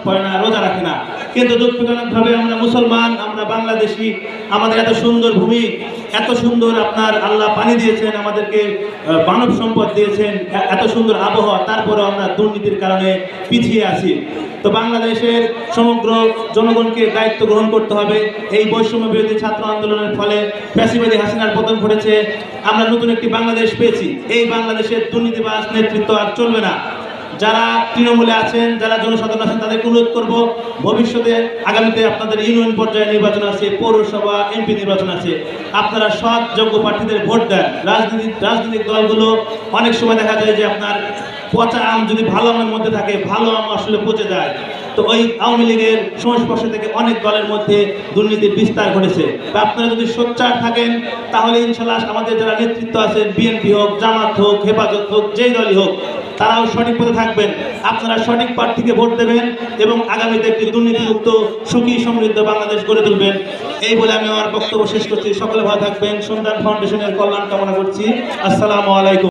পড়ে না, রোজা রাখে না, কিন্তু দুঃখজনকভাবে আমরা মুসলমান, আমরা বাংলাদেশি, আমাদের এত সুন্দর ভূমি, এত সুন্দর আপনার আল্লাহ পানি দিয়েছেন, আমাদেরকে মানব সম্পদ দিয়েছেন, এত সুন্দর আবহাওয়া, তারপরে আমরা দুর্নীতির কারণে পিছিয়ে আছি। তো বাংলাদেশের সমগ্র জনগণকে দায়িত্ব গ্রহণ করতে হবে। এই বৈষম্য বিরোধী ছাত্র আন্দোলনের ফলে ফ্যাসিবাদী হাসিনার পতন ঘটেছে, আমরা নতুন একটি বাংলাদেশ পেয়েছি। এই বাংলাদেশের দুর্নীতিবাজ নেতৃত্ব আর চলবে না। যারা তৃণমূলে আছেন, যারা জনসাধারণ আছেন, তাদেরকে অনুরোধ করব, ভবিষ্যতে আগামীতে আপনাদের ইউনিয়ন পর্যায়ে নির্বাচন আছে, পৌরসভা, এমপি নির্বাচন আছে, আপনারা সৎ যোগ্য প্রার্থীদের ভোট দেন। রাজনৈতিক দলগুলো অনেক সময় দেখা যায় যে আপনার পচা আম যদি ভালো আমের মধ্যে থাকে, ভালো আম আসলে পচে যায়। তো ওই আওয়ামী লীগের সংস্পর্শ থেকে অনেক দলের মধ্যে দুর্নীতির বিস্তার ঘটেছে। তা আপনারা যদি সোচ্চার থাকেন, তাহলে ইনশাল্লাহ আমাদের যারা নেতৃত্ব আছে, বিএনপি হোক, জামাত হোক, হেফাজত হোক, যেই দলই হোক, তারাও সঠিক পথে থাকবেন। আপনারা সঠিক প্রার্থীকে ভোট দেবেন এবং আগামীতে একটি দুর্নীতিমুক্ত, সুখী, সমৃদ্ধ বাংলাদেশ গড়ে তুলবেন। এই বলে আমি আমার বক্তব্য শেষ করছি। সকলে ভালো থাকবেন। সন্ধান ফাউন্ডেশনের কল্যাণ কামনা করছি। আসসালামু আলাইকুম।